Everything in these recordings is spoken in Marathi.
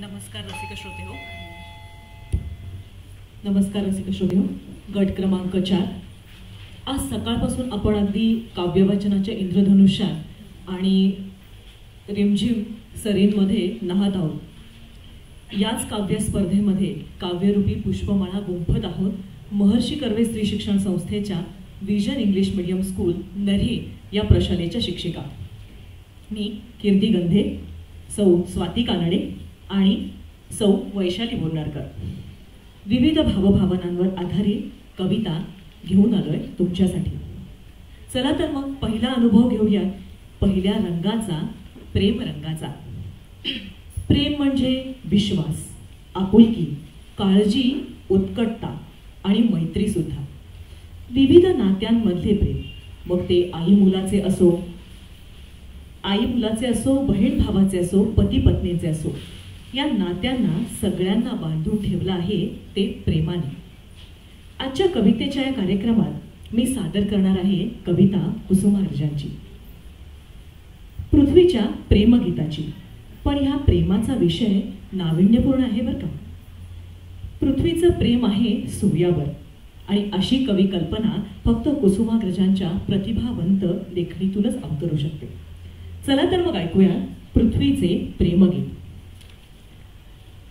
नमस्कार रसिक श्रोते हो. नमस्कार रसिक श्रोते हो. गट क्रमांक 4. आज सकाळपासून आपण अगदी काव्यवाचनाच्या इंद्रधनुष्यात आणि रिमझिम सरींमध्ये नाहत आहोत. याच काव्य स्पर्धेमध्ये काव्यरूपी पुष्पमाळा गुंफत आहोत महर्षी कर्वे स्त्री शिक्षण संस्थेच्या विजन इंग्लिश मीडियम स्कूल नऱ्हे या प्रशालेच्या शिक्षिका. मी कीर्ती गंधे, सौ स्वाती कानडे आणि सौ वैशाली बोरनारकर विविध भावभावनांवर आधारित कविता घेऊन आलोय तुमच्यासाठी. चला तर मग पहिला अनुभव घेऊया पहिल्या रंगाचा, प्रेम रंगाचा. प्रेम म्हणजे विश्वास, आपुलकी, काळजी, उत्कटता आणि मैत्री सुद्धा. विविध नात्यांमधले प्रेम, मग ते आई मुलाचे असो, बहीण भावाचे असो, पती पत्नीचे असो, या नात्यांना सगळ्यांना बांधून ठेवलं आहे ते प्रेमाने. आजच्या कवितेच्या या कार्यक्रमात मी सादर करणार आहे कविता कुसुमाग्रजांची, पृथ्वीच्या प्रेमगीताची. पण ह्या प्रेमाचा विषय नाविन्यपूर्ण आहे बरं का. पृथ्वीचं प्रेम आहे सूर्यावर आणि अशी कवी कल्पना फक्त कुसुमाग्रजांच्या प्रतिभावंत लेखणीतूनच अवतरू शकते. चला तर मग ऐकूया पृथ्वीचे प्रेमगीत.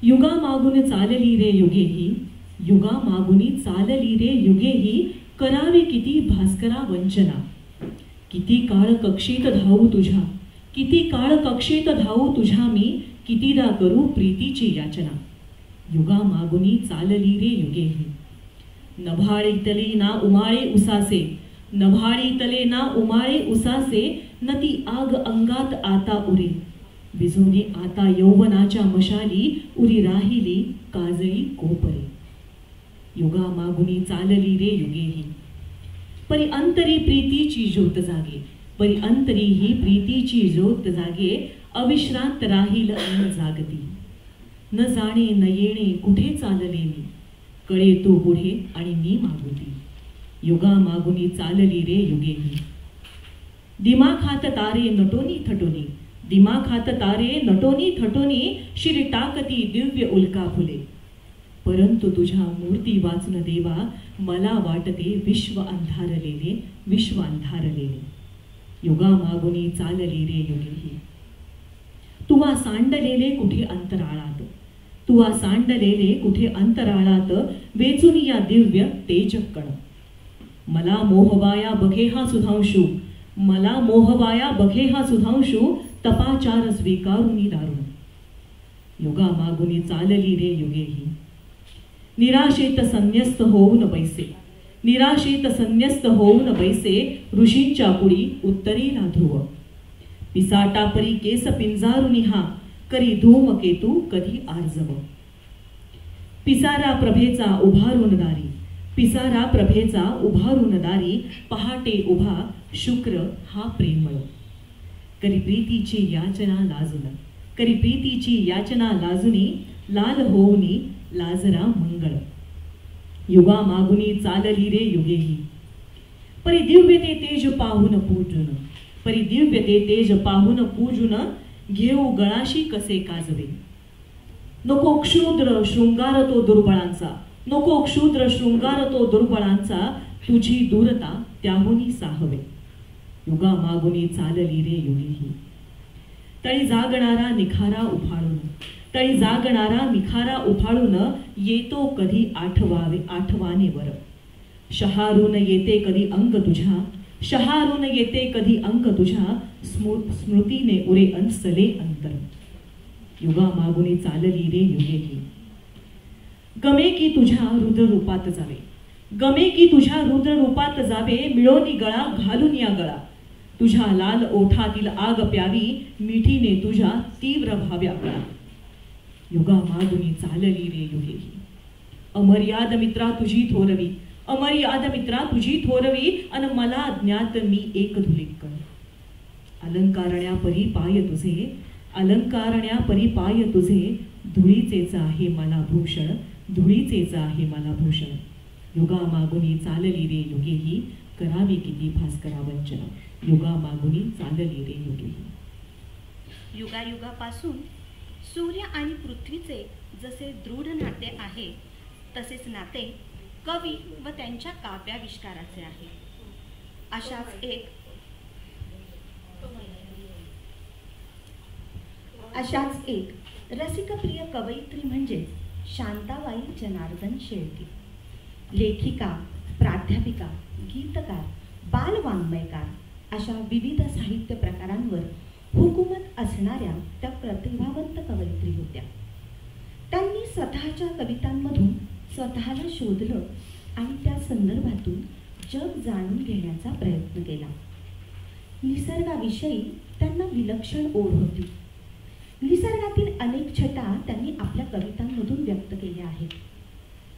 युगा मागून चालली रे युगेही, युगा मागुनी चालली रे युगेही, करावी किती भास्करा वंचना. किती काळ कक्षेत धावू तुझ्या, किती काळ कक्षेत धावू तुझ्या मी, कितीदा करू प्रीतीची याचना. युगा मागुनी चालली रे युगेही. नभाळी तले ना उमाळे उसासे, नभाळी तले ना उमाळे उसासे, न ती आग अंगात आता उरे. विझुनी आता यौवनाच्या मशाली, उरी राहिली काजळी कोपरे. युगा मागुनी चालली रे युगेही. परी अंतरी प्रीतीची ज्योत जागे, परी अंतरी ही प्रीतीची ज्योत जागे, अविश्रांत राहील अन जागती. न जाणे न येणे कुठे चालले मी, कळे तू पुढे आणि मी मागुती. युगा मागुनी चालली रे युगेही. दिमाखात तारे नटोनी थटोनी, दिमाखात तारे नटोनी थटोनी, शिरी टाकती दिव्य उल्का फुले. परंतु तुझ्या मूर्ती वाचून देवा, मला वाटते विश्व अंधारलेले, विश्व अंधारलेले. युगा मागुनी चालली रे युगेही. तुवा सांडलेले कुठे अंतराळात, तुवा सांडलेले कुठे अंतराळात, वेचून या दिव्य तेजकण. मला मोहवाया बघे हा सुधांशू, मला मोहवाया बघे हा सुधांशू, तपाचार स्वीकारुनी दारुण. युगा मागुनी चालली रे युगेही. निराशेत संन्यस्त होऊन बैसे, निराशेत संन्यस्त होऊन बैसे, ऋषींच्या पुढी उत्तरेला ध्रुव. पिसाटापरी केस पिंजारुनी हा, करी धूमकेतू कधी आर्जव. पिसारा प्रभेचा उभारून दारी, पिसारा प्रभेचा उभारून दारी, पहाटे उभा शुक्र हा प्रेमळ. करी प्रीतीची याचना लाजून, करी प्रीतीची याचना लाजुनी, लाल होऊनी लाजरा मंगळ. युगा मागुनी चालली रे युगेही. परी दिव्य ते तेज पाहून पूजून, परी दिव्य ते तेज पाहून पूजून, घेऊ गळाशी कसे काजवे. नको क्षुद्र शृंगार तो दुर्बळांचा, नको क्षुद्र शृंगार तो दुर्बळांचा, तुझी दूरता त्याहुनी साहवे. युगा मागुनी चालली रे युगेही. तळी जागणारा निखारा उफाळून, तळी जागणारा निखारा उफाळून, येतो कधी आठवानेवर. शहारून येते कधी अंक तुझ्या, शहारून येते कधी अंक तुझ्या, स्मृतीने उरे अंसले अंतर. युगा मागुनी चालली रे युगेही. गमे की तुझ्या रुद्र रूपात जावे, गमे की तुझ्या रुद्र रूपात जावे, मिळोनी गळा घालून या गळा. तुझ्या लाल ओठातील आग प्यावी, मिठीने तुझ्या तीव्र भाव्या गळा. युगा मागुनी चालली रे युगेही. अमर्याद मित्रा तुझी थोरवी, अमर्याद मित्रा तुझी थोरवी, अन मला ज्ञात मी एक धुलिक्कण. अलंकारण्या परी पाय तुझे, अलंकारण्या परी पाय तुझे, धुळीचेच आहे मला भूषण, धुळीचेच आहे मला भूषण. युगा मागुनी चालली रे युगेही, करावी किती भास्करा वंचना. युगा मागुनी चालली रे युगेही. युगायुगापासून सूर्य आणि पृथ्वीचे जसे दृढ नाते आहे, तसेच नाते कवी व त्यांच्या काव्याविष्काराचे आहे. अशाच एक रसिकप्रिय कवयित्री म्हणजे शांताबाई जनार्दन शेळके. लेखिका, प्राध्यापिका, गीतकार, बालवाङ्मयकार अशा विविध साहित्य प्रकारांवर हुकूमत असणाऱ्या त्या प्रतिभावंत कवयित्री होत्या. त्यांनी स्वतःच्या कवितांमधून स्वतःला शोधलं आणि त्या संदर्भातून जग जाणून घेण्याचा प्रयत्न केला. निसर्गाविषयी त्यांना विलक्षण ओढ होती. निसर्गातील अनेक छटा त्यांनी आपल्या कवितांमधून व्यक्त केल्या आहेत.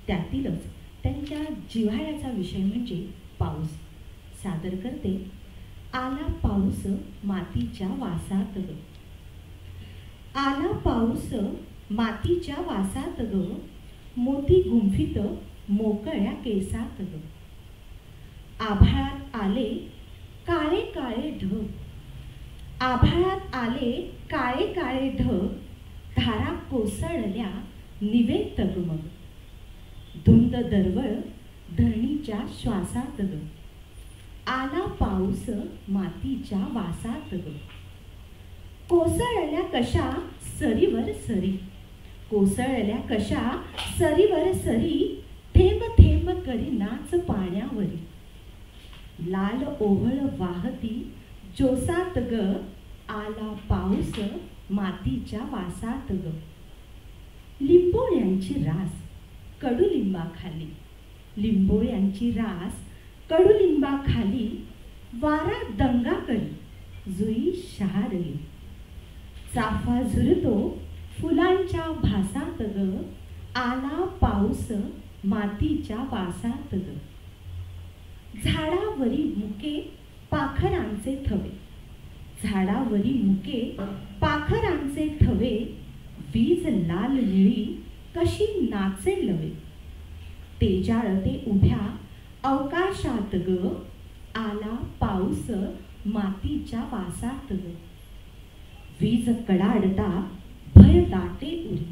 त्यातीलच त्यांच्या जिव्हाळ्याचा विषय म्हणजे पाऊस. सादर करते आला पाऊस मातीच्या वासात ग. आला पाऊस मातीच्या वासात ग, मोती गुंफित मोकळ्या केसात ग. आभाळात आले काळे काळे ढग, आभाळात आले काळे काळे ढग, धारा कोसळल्या निवे तगमग. धुंद दरवळ धरणीच्या श्वासात ग, आला पाऊस मातीच्या वासात ग. कोसळल्या कशा सरीवर सरी, कोसळल्या कशा सरीवर सरी, थेंब थेंब करी नाच पाण्यावरी. लाल ओहळ वाहती जोसात ग, आला पाऊस मातीच्या वासात ग. लिंबोळ्यांची रास कडुलिंबाखाली, लिंबोळ्यांची रास कडुलिंबाखाली, वारा दंगा करी जुई शहारली. चाफा झुरतो फुलांच्या भासात ग, आला पाऊस मातीच्या वासात ग. झाडावरी मुके पाखरांचे थवे, झाडावरी मुके पाखरांचे थवे, वीज लाल निळी कशी नाचे लवे. तेजाळते उभ्या अवकाशात ग, आला पाऊस मातीच्या वासात ग. वीज कडाडता भय दाटे उरी,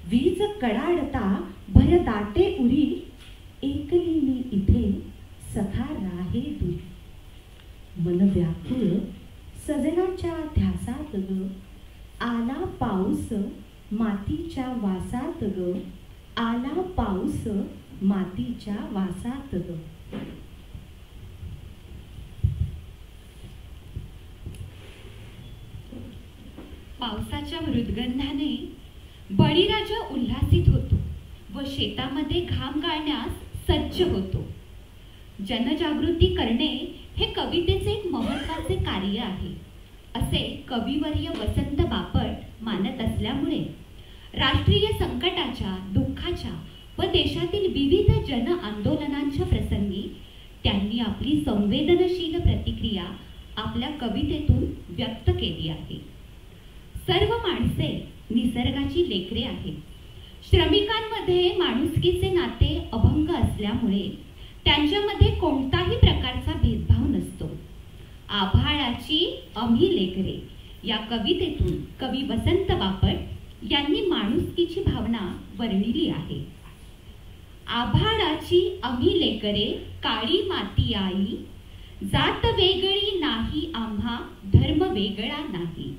वीज कडाडता भय दाटे उरी, एकली मी इथे सखा राहे दुरी. मन व्याकुळ सजनाच्या ध्यासात ग, आला पाऊस मातीच्या वासात ग, आला पाऊस मातीच्या वासात ग. पावसाच्या मृदगंधाने बळीराजा उल्हासित होतो व शेतामध्ये घाम गाळण्यास सज्ज होतो. जनजागृती करणे हे कवितेचे एक महत्त्वाचे कार्य आहे असे कविवर्य वसंत बापट मानत असल्यामुळे राष्ट्रीय संकटाच्या, दुःखाच्या व देशातील विविध जन आंदोलनांच्या प्रसंगी त्यांनी आपली संवेदनशील प्रतिक्रिया आपल्या कवितेतून व्यक्त केली आहे. सर्व माणसे निसर्गाची लेकरे आहेत. श्रमिकांमध्ये माणुसकीचे नाते अभंग असल्यामुळे त्यांच्यामध्ये कोणताही प्रकारचा भेदभाव नसतो. आभाळाची आम्ही लेकरे या कवितेतून कवी वसंत बापट यांनी माणुसकीची भावना वर्णिली आहे. आभाळाची आम्ही लेकरे काळी माती आई, जात वेगळी नाही आम्हा धर्म वेगळा नाही.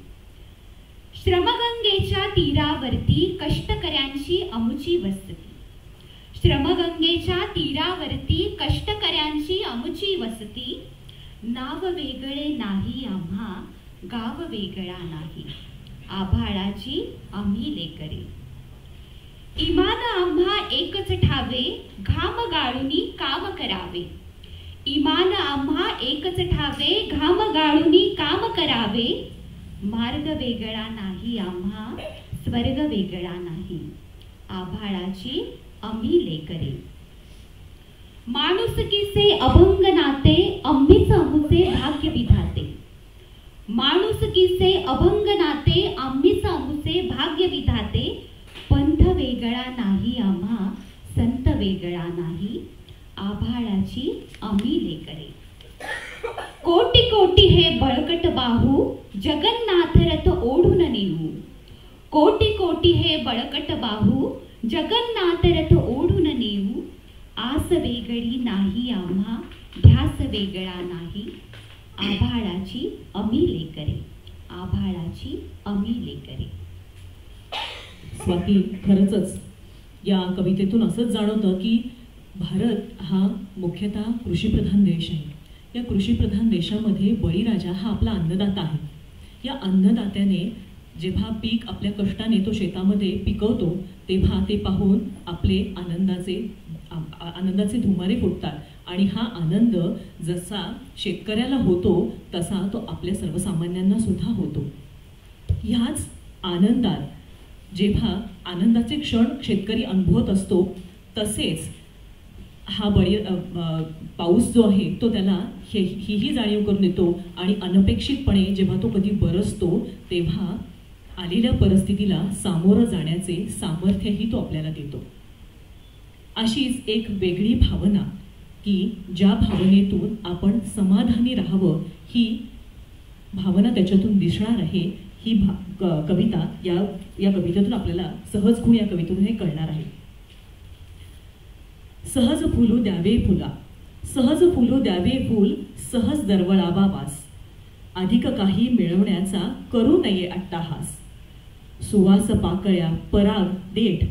श्रमगंगेच्या तीरावरती कष्टकऱ्यांची अमुची वसती, श्रमगंगेच्या तीरावरती कष्टकऱ्यांची अमुची वसती. नाव वेगळे नाही आम्हा गाव वेगळा नाही. आभाळाची आम्ही लेकरे. इमान आम्हा एकच ठावे, घाम गाळूनी काम करावे. इमान आम्हा एकच ठावे, घाम गाळूनी काम करावे. मार्ग वेगळा नाही आम्हा स्वर्ग वेगळा नाही. आभाळाची आम्ही लेकरे. माणुसकीचे अभंग नाते आम्हीच आमुचे भाग्य विधाते. माणुसकीचे अभंग नाते आम्हीच आमुचे भाग्य विधाते. पंथ वेगळा नाही आम्हा संत वेगळा नाही. आभाळाची आम्ही लेकरे. कोटी कोटी हे बळकट बाहू, जगन्नाथ रथ ओढून नेऊ. कोटी कोटी हे बळकट बाहू जगन्नाथ रथ ओढून नेऊ. आस वेगळी नाही आम्हा ध्यास वेगळा नाही. आभाळाची अमी लेकरे, आभाळाची अमी लेकरे. स्वाती, खरंच या कवितेतून असंच जाणवतं की भारत हा मुख्यतः कृषीप्रधान देश आहे. या कृषीप्रधान देशामध्ये बळीराजा हा आपला अन्नदाता आहे. या अन्नदात्याने जेव्हा पीक आपल्या कष्टाने तो शेतामध्ये पिकवतो तेव्हा ते पाहून आपले आनंदाचे धुमारे फुटतात. आणि हा आनंद जसा शेतकऱ्याला होतो तसा तो आपल्या सर्वसामान्यांना सुद्धा होतो. ह्याच आनंदात जेव्हा आनंदाचे क्षण शेतकरी अनुभवत असतो तसेच हा पाऊस जो आहे तो त्याला ही जाणीव करून देतो. आणि अनपेक्षितपणे जेव्हा तो कधी बरसतो तेव्हा आलेल्या परिस्थितीला सामोरं जाण्याचे सामर्थ्यही तो आपल्याला देतो. अशीच एक वेगळी भावना की ज्या भावनेतून आपण समाधानी राहावं ही भावना त्याच्यातून दिसणार आहे. ही कविता या कवितेतून आपल्याला सहज गुण या कवितेतून हे कळणार आहे. सहज फुलू द्यावे फुला, सहज फुलू द्यावे फूल, सहज दरवळावा वास. अधिक काही मिळवण्याचा करू नये अट्टाहास. सुवास पाकळ्या पराग देठ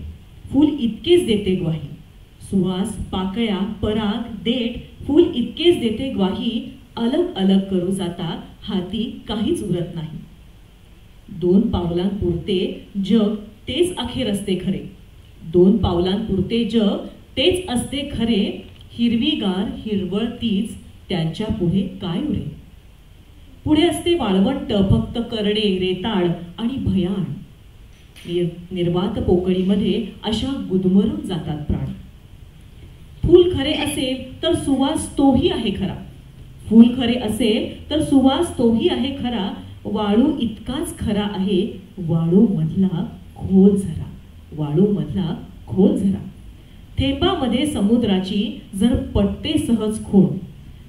फूल इतकेच देते ग्वाही. सुवास पाकळ्या पराग देठ फूल इतकेच देते ग्वाही. अलग अलग करू जाता हाती काहीच उरत नाही. 2 पावलांपुरते जग तेच अखेर असते खरे. 2 पावलांपुरते जग तेच असते खरे. हिरवीगार हिरवळ तीच त्यांच्या पुढे काय उरे. पुढे असते वाळवंट फक्त करडे रेताळ आणि भयाण. निर्वात पोकळीमध्ये अशा गुदमरून जातात प्राण. फूल खरे असेल तर सुवास तोही आहे खरा. फूल खरे असेल तर सुवास तोही आहे खरा. वाळू इतकाच खरा आहे वाळू मधला खोल झरा. वाळू मधला खोल झरा. थेंबामध्ये समुद्राची जर पटते सहज खूण.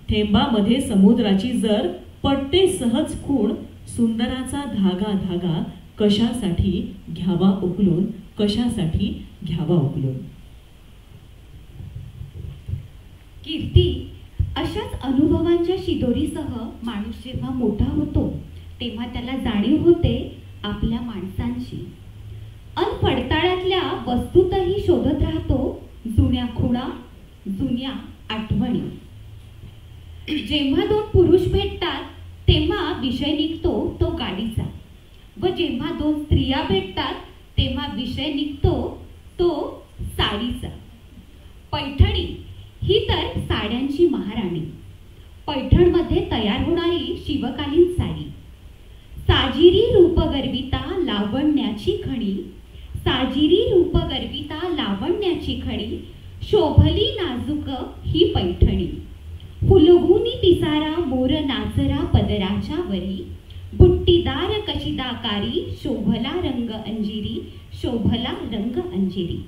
थेंबामध्ये समुद्राची जर पटते सहज खूण. सुंदराचा धागा धागा कशासाठी घ्यावा उकलून. कशासाठी घ्यावा उकलून. कीर्ती, अशाच अनुभवांच्या शिदोरीसह माणूस जेव्हा मोठा होतो तेव्हा त्याला जाणीव होते आपल्या माणसांची. अन पडताळातल्या वस्तूतही शोधत राहतो जुन्या खुणा, जुन्या आठवणी. जेव्हा 2 पुरुष भेटतात तेव्हा विषय निघतो तो गाडीचा. व जेव्हा 2 स्त्रिया भेटतात तेव्हा विषय निघतो तो साडीचा. पैठणी ही तर साड्यांची महाराणी. पैठणमध्ये तयार होणारी शिवकालीन साडी. साजिरी रूपगर्विता लावण्याची खणी. साजिरी रूपगर्विता लावण्याची खणी. शोभली नाजूक ही पैठणी. फुलगुनी पिसारा मोर नाचरा पदराच्या वरी. बुट्टीदार कशिदाकारी शोभला रंग अंजिरी. शोभला रंग अंजिरी.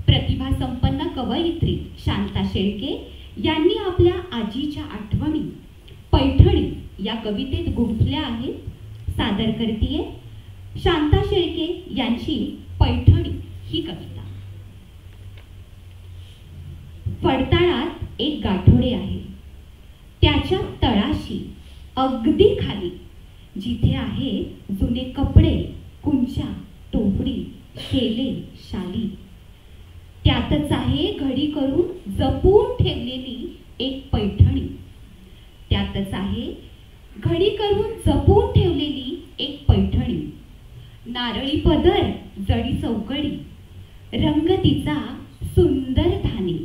प्रतिभा संपन्न कवयित्री शांता शेळके यांनी आपल्या आजीच्या आठवणी पैठणी या कवितेत गुंफल्या आहेत. सादर करतीये शांता शेळके यांची पैठणी ही कविता. फडताळात एक गाठोडे आहे. त्याच्या तळाशी अगदी खाली जिथे आहे जुने कपडे, कुंच्या, टोपडी, शेले, शाली. त्यातच आहे घडी करून जपून ठेवलेली एक पैठणी. त्यातच आहे घडी करून जपून ठेवलेली एक पैठणी. नारळी पदर, जडी चौकडी, रंग तिचा सुंदर धानी.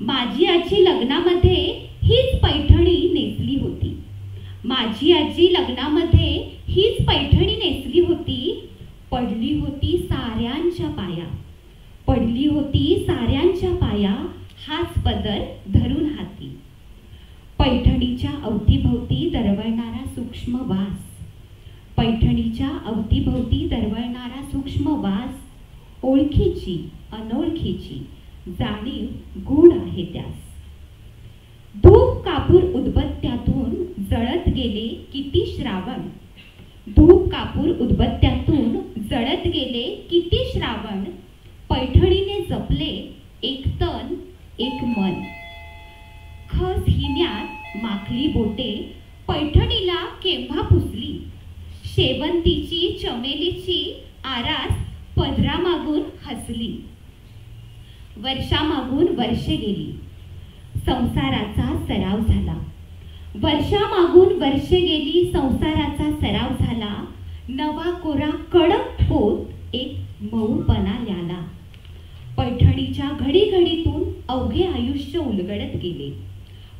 माझी आजी लग्नामध्ये हीच पैठणी नेसली होती. माझी आजी लग्नामध्ये हीच पैठणी नेसली होती. पडली होती साऱ्यांच्या पाया. पडली होती साऱ्यांच्या पाया. हाच पदर धरून हाती. पैठणीच्या अवतीभोवती दरवळणारा सूक्ष्म वास. पैठणीच्या अवतीभोवती दरवळणारा सूक्ष्म वास. ओळखीची अनोळखीची जाणीव गूढ आहे त्यास. धूप कापूर उदबत्त्यातून जळत गेले किती श्रावण. धूप कापूर उदबत्त्यातून गेले किती श्रावण, पैठणीने जपले एक तन एक मन. खस हिन्यात माखली बोटे पैठणीला केव्हा पुसली, शेवंतीची चमेलीची आरास पदरामागून हसली. वर्षामागून वर्षे गेली, संसाराचा सराव झाला. वर्षामागून वर्षे गेली, संसाराचा सराव झाला. नवा कोरा कडक होत एक मऊपणा ल्याला. पैठणीच्या घडीघडीतून अवघे आयुष्य उलगडत गेले.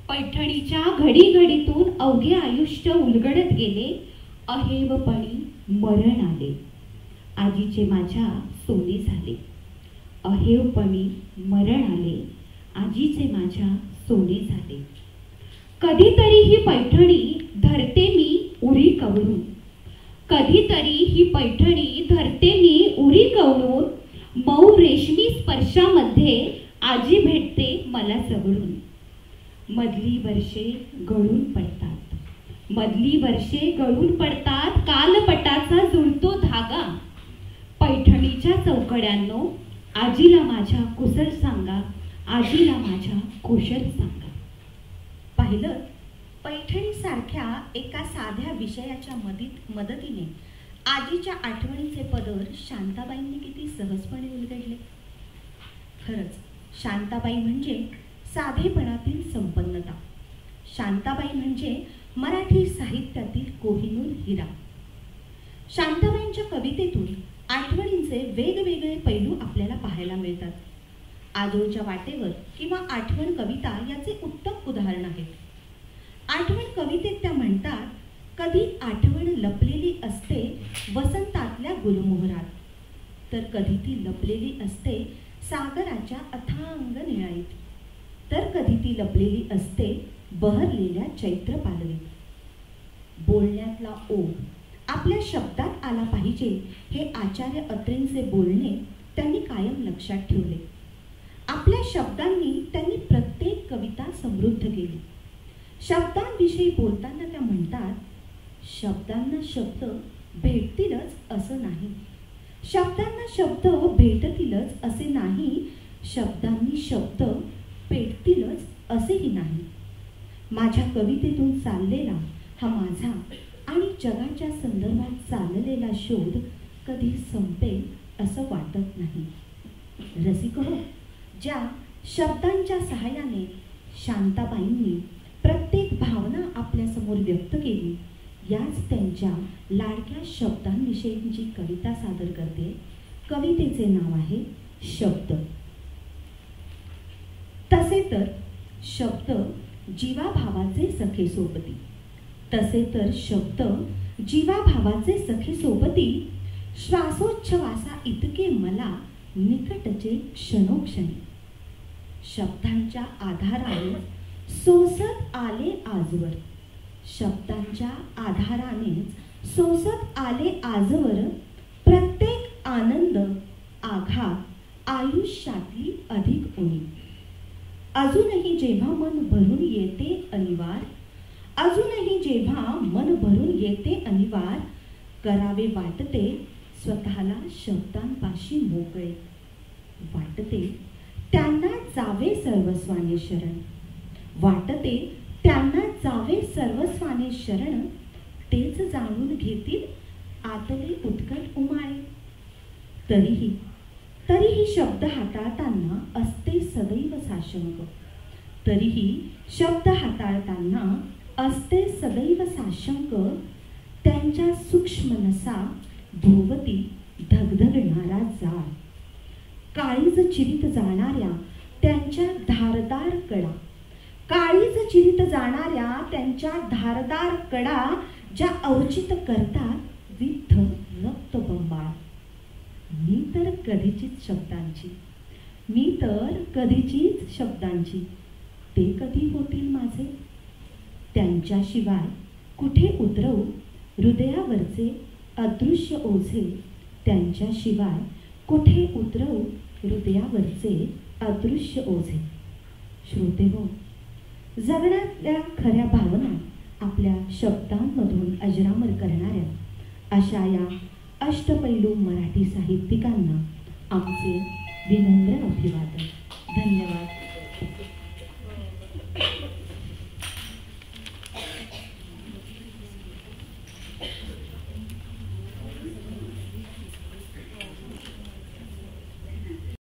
पैठणीच्या घडीघडीतून अवघे आयुष्य उलगडत गेले. अहेवपणी मरण आले, आजीचे माझ्या सोने झाले. अहेवपणी मरण आले, आजीचे माझ्या सोने झाले. कधीतरी ही पैठणी धरते मी उरी कवरून, कधीतरी ही पैठणी धरते मी उरी कवरून. मऊ रेशमी स्पर्शामध्ये आजी भेटते मला जवळून. मधली वर्षे गळून पडतात, मधली वर्षे गळून पडतात. कालपटाचा जुळतो धागा. पैठणीच्या चौकड्यांनो आजीला माझ्या कुशल सांगा, आजीला माझ्या कुशल सांगा. पाहिलं, पैठणीसारख्या एका साध्या विषयाच्या मदतीने आजीच्या आठवणीचे पदर शांताबाईंनी किती सहजपणे उलगडले. खरंच शांताबाई म्हणजे साधेपणातील संपन्नता. शांताबाई म्हणजे मराठी साहित्यातील कोहिनूर हिरा. शांताबाईंच्या कवितेतून आठवणींचे वेगवेगळे पैलू आपल्याला पाहायला मिळतात. आजोळच्या वाटेवर किंवा आठवण कविता याचे उत्तम उदाहरण आहे. आठवण कवितेत त्या म्हणतात, कधी आठवण लपलेली असते वसंतातल्या गुलमोहरात, तर कधी ती लपलेली असते सागराच्या अथांग निळाईत, तर कधी ती लपलेली असते बहरलेल्या चैत्र पालवीत. बोलण्यातला ओघ आपल्या शब्दात आला पाहिजे हे आचार्य अत्रेंचे बोलणे त्यांनी कायम लक्षात ठेवले. आपल्या शब्दांनी त्यांनी प्रत्येक कविता समृद्ध केली. शब्दांविषयी बोलताना त्या म्हणतात, शब्दांना शब्द भेटतीलच असं नाही, शब्दांना शब्द भेटतीलच असे नाही, शब्दांनी शब्द पेटतीलच असेही नाही. माझ्या कवितेतून चाललेला हा माझा आणि जगाच्या संदर्भात चाललेला शोध कधी संपेल असं वाटत नाही. रसिकहो, ज्या शब्दांच्या सहाय्याने शांताबाईंनी प्रत्येक भावना आपल्यासमोर व्यक्त केली, याच त्यांच्या लाडक्या शब्दांविषयीची कविता सादर करते. कवितेचे नाव आहे शब्द. तसे तर शब्द जीवाभावाचे सखे सोबती, तसे तर शब्द जीवाभावाचे सखे सोबती, श्वासोच्छवासा इतके मला निकटचे क्षणोक्षणी. शब्दांच्या आधाराने सोसत आले आजवर, शब्दांच्या आधारानेच सोसत आले आजवर, प्रत्येक आनंद आघात आयुष्यातली अधिक उणी. अजूनही जेव्हा मन भरून येते अनिवार, अजूनही जेव्हा मन भरून येते अनिवार, करावे वाटते स्वतःला शब्दांपाशी मोकळे. वाटते त्यांना जावे सर्वस्वाने शरण, वाटते त्यांना जावे सर्वस्वाने शरण, तेच जाणून घेतील आतले उत्कट उमाळे. तरीही तरीही शब्द हाताळताना असते सदैव साशंक, तरीही शब्द हाताळताना असते सदैव साशंक. त्यांच्या सूक्ष्म नसा भोवती धगधगणारा जाळ, काळीज चिरीत जाणाऱ्या त्यांच्या धारदार कडा, काळीज चिरीत जाणाऱ्या त्यांच्या धारदार कडा, ज्या अवचित करतात विद्ध रक्तबंबाळ. मी तर कधीचीच शब्दांची, मी तर कधीचीच शब्दांची, ते कधी होतील माझे. त्यांच्याशिवाय कुठे उतरवू हृदयावरचे अदृश्य ओझे, त्यांच्याशिवाय कुठे उतरवू हृदयावरचे अदृश्य ओझे. श्रोतेहो, जगण्यातल्या खऱ्या भावना आपल्या शब्दांमधून अजरामर करणाऱ्या अशा या अष्टपैलू मराठी साहित्यिकांना आमचे विनम्र अभिवादन. धन्यवाद.